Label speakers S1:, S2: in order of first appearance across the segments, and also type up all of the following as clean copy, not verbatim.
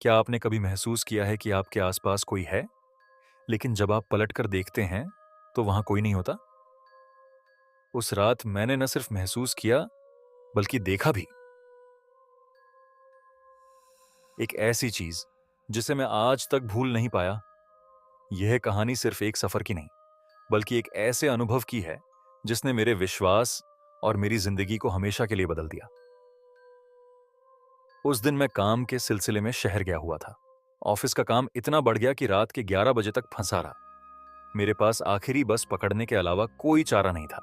S1: क्या आपने कभी महसूस किया है कि आपके आसपास कोई है, लेकिन जब आप पलटकर देखते हैं, तो वहां कोई नहीं होता? उस रात मैंने न सिर्फ महसूस किया, बल्कि देखा भी। एक ऐसी चीज जिसे मैं आज तक भूल नहीं पाया। यह कहानी सिर्फ एक सफर की नहीं, बल्कि एक ऐसे अनुभव की है जिसने मेरे विश्वास और मेरी जिंदगी को हमेशा के लिए बदल दिया। उस दिन मैं काम के सिलसिले में शहर गया हुआ था। ऑफिस का काम इतना बढ़ गया कि रात के 11 बजे तक फंसा रहा। मेरे पास आखिरी बस पकड़ने के अलावा कोई चारा नहीं था।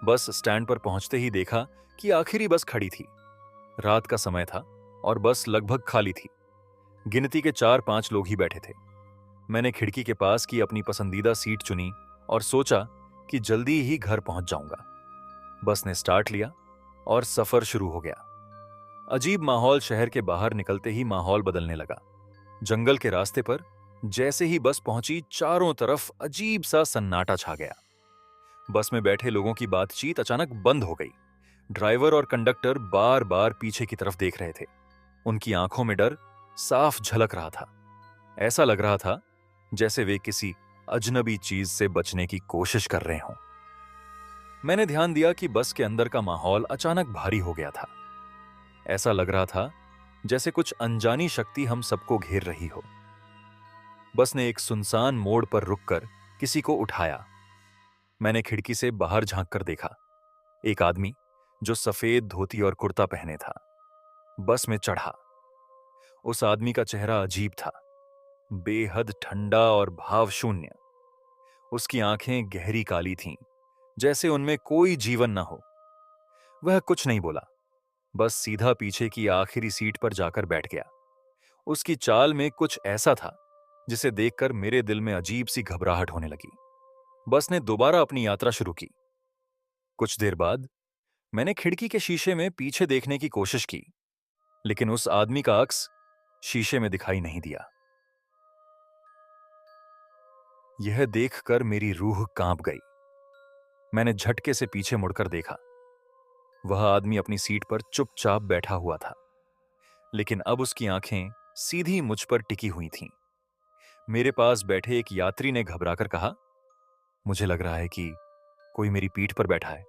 S1: बस स्टैंड पर पहुंचते ही देखा कि आखिरी बस खड़ी थी। रात का समय था और बस लगभग खाली थी। गिनती के 4-5 लोग ही बैठे थे। मैंने खिड़की के पास की अपनी पसंदीदा सीट चुनी और सोचा कि जल्दी ही घर पहुंच जाऊंगा। बस ने स्टार्ट लिया और सफर शुरू हो गया। अजीब माहौल। शहर के बाहर निकलते ही माहौल बदलने लगा। जंगल के रास्ते पर जैसे ही बस पहुंची, चारों तरफ अजीब सा सन्नाटा छा गया। बस में बैठे लोगों की बातचीत अचानक बंद हो गई। ड्राइवर और कंडक्टर बार बार पीछे की तरफ देख रहे थे। उनकी आंखों में डर साफ झलक रहा था। ऐसा लग रहा था जैसे वे किसी अजनबी चीज से बचने की कोशिश कर रहे हों। मैंने ध्यान दिया कि बस के अंदर का माहौल अचानक भारी हो गया था। ऐसा लग रहा था जैसे कुछ अनजानी शक्ति हम सबको घेर रही हो। बस ने एक सुनसान मोड़ पर रुककर किसी को उठाया। मैंने खिड़की से बाहर झांक कर देखा। एक आदमी जो सफेद धोती और कुर्ता पहने था, बस में चढ़ा। उस आदमी का चेहरा अजीब था, बेहद ठंडा और भावशून्य। उसकी आंखें गहरी काली थीं, जैसे उनमें कोई जीवन न हो। वह कुछ नहीं बोला, बस सीधा पीछे की आखिरी सीट पर जाकर बैठ गया। उसकी चाल में कुछ ऐसा था जिसे देखकर मेरे दिल में अजीब सी घबराहट होने लगी। बस ने दोबारा अपनी यात्रा शुरू की। कुछ देर बाद मैंने खिड़की के शीशे में पीछे देखने की कोशिश की, लेकिन उस आदमी का अक्स शीशे में दिखाई नहीं दिया। यह देखकर मेरी रूह कांप गई। मैंने झटके से पीछे मुड़कर देखा। वह आदमी अपनी सीट पर चुपचाप बैठा हुआ था, लेकिन अब उसकी आंखें सीधी मुझ पर टिकी हुई थीं। मेरे पास बैठे एक यात्री ने घबराकर कहा, मुझे लग रहा है कि कोई मेरी पीठ पर बैठा है।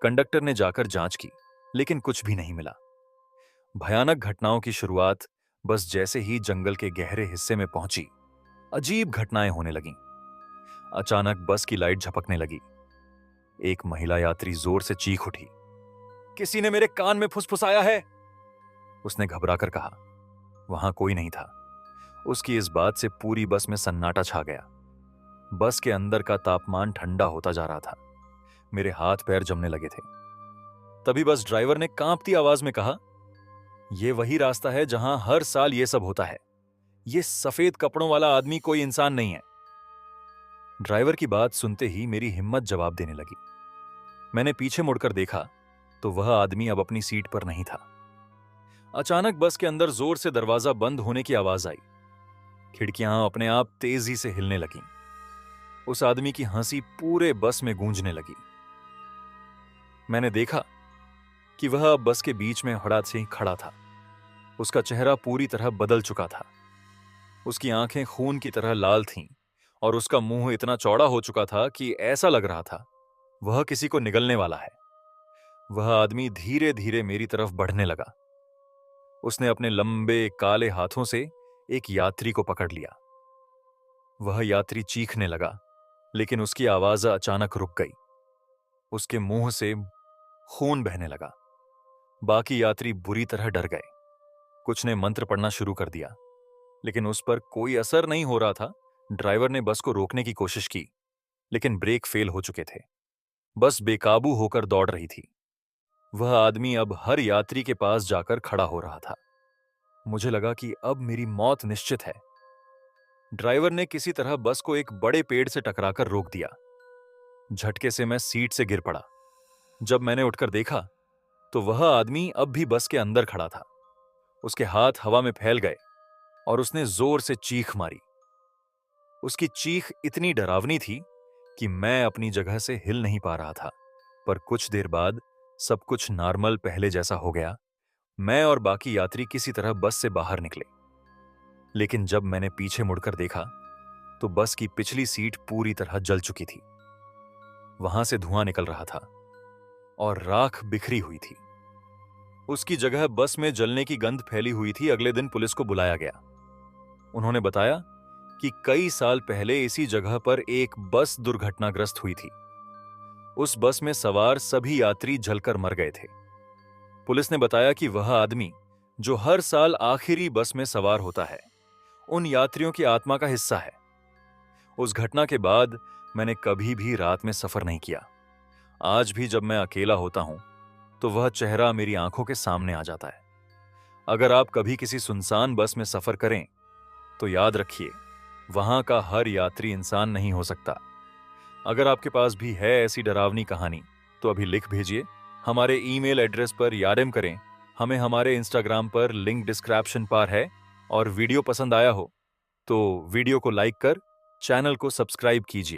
S1: कंडक्टर ने जाकर जांच की, लेकिन कुछ भी नहीं मिला। भयानक घटनाओं की शुरुआत बस जैसे ही जंगल के गहरे हिस्से में पहुंची, अजीब घटनाएं होने लगीं। अचानक बस की लाइट झपकने लगी। एक महिला यात्री जोर से चीख उठी, किसी ने मेरे कान में फुसफुसाया है। उसने घबराकर कहा। वहां कोई नहीं था। उसकी इस बात से पूरी बस में सन्नाटा छा गया। बस के अंदर का तापमान ठंडा होता जा रहा था। मेरे हाथ पैर जमने लगे थे। तभी बस ड्राइवर ने कांपती आवाज में कहा, यह वही रास्ता है जहां हर साल यह सब होता है। यह सफेद कपड़ों वाला आदमी कोई इंसान नहीं है। ड्राइवर की बात सुनते ही मेरी हिम्मत जवाब देने लगी। मैंने पीछे मुड़कर देखा तो वह आदमी अब अपनी सीट पर नहीं था। अचानक बस के अंदर जोर से दरवाजा बंद होने की आवाज आई। खिड़कियां अपने आप तेजी से हिलने लगीं। उस आदमी की हंसी पूरे बस में गूंजने लगी। मैंने देखा कि वह अब बस के बीच में हड़ात से ही खड़ा था। उसका चेहरा पूरी तरह बदल चुका था। उसकी आंखें खून की तरह लाल थीं और उसका मुंह इतना चौड़ा हो चुका था कि ऐसा लग रहा था वह किसी को निगलने वाला है। वह आदमी धीरे धीरे मेरी तरफ बढ़ने लगा। उसने अपने लंबे काले हाथों से एक यात्री को पकड़ लिया। वह यात्री चीखने लगा, लेकिन उसकी आवाज अचानक रुक गई। उसके मुंह से खून बहने लगा। बाकी यात्री बुरी तरह डर गए। कुछ ने मंत्र पढ़ना शुरू कर दिया, लेकिन उस पर कोई असर नहीं हो रहा था। ड्राइवर ने बस को रोकने की कोशिश की, लेकिन ब्रेक फेल हो चुके थे। बस बेकाबू होकर दौड़ रही थी। वह आदमी अब हर यात्री के पास जाकर खड़ा हो रहा था। मुझे लगा कि अब मेरी मौत निश्चित है। ड्राइवर ने किसी तरह बस को एक बड़े पेड़ से टकराकर रोक दिया। झटके से मैं सीट से गिर पड़ा। जब मैंने उठकर देखा तो वह आदमी अब भी बस के अंदर खड़ा था। उसके हाथ हवा में फैल गए और उसने जोर से चीख मारी। उसकी चीख इतनी डरावनी थी कि मैं अपनी जगह से हिल नहीं पा रहा था। पर कुछ देर बाद सब कुछ नॉर्मल पहले जैसा हो गया। मैं और बाकी यात्री किसी तरह बस से बाहर निकले, लेकिन जब मैंने पीछे मुड़कर देखा तो बस की पिछली सीट पूरी तरह जल चुकी थी। वहां से धुआं निकल रहा था और राख बिखरी हुई थी। उसकी जगह बस में जलने की गंध फैली हुई थी। अगले दिन पुलिस को बुलाया गया। उन्होंने बताया कि कई साल पहले इसी जगह पर एक बस दुर्घटनाग्रस्त हुई थी। उस बस में सवार सभी यात्री जलकर मर गए थे। पुलिस ने बताया कि वह आदमी जो हर साल आखिरी बस में सवार होता है, उन यात्रियों की आत्मा का हिस्सा है। उस घटना के बाद मैंने कभी भी रात में सफर नहीं किया। आज भी जब मैं अकेला होता हूं तो वह चेहरा मेरी आंखों के सामने आ जाता है। अगर आप कभी किसी सुनसान बस में सफर करें तो याद रखिए, वहां का हर यात्री इंसान नहीं हो सकता। अगर आपके पास भी है ऐसी डरावनी कहानी तो अभी लिख भेजिए। हमारे ईमेल एड्रेस पर यादें करें। हमें हमारे इंस्टाग्राम पर लिंक डिस्क्रिप्शन पर है। और वीडियो पसंद आया हो तो वीडियो को लाइक कर चैनल को सब्सक्राइब कीजिए।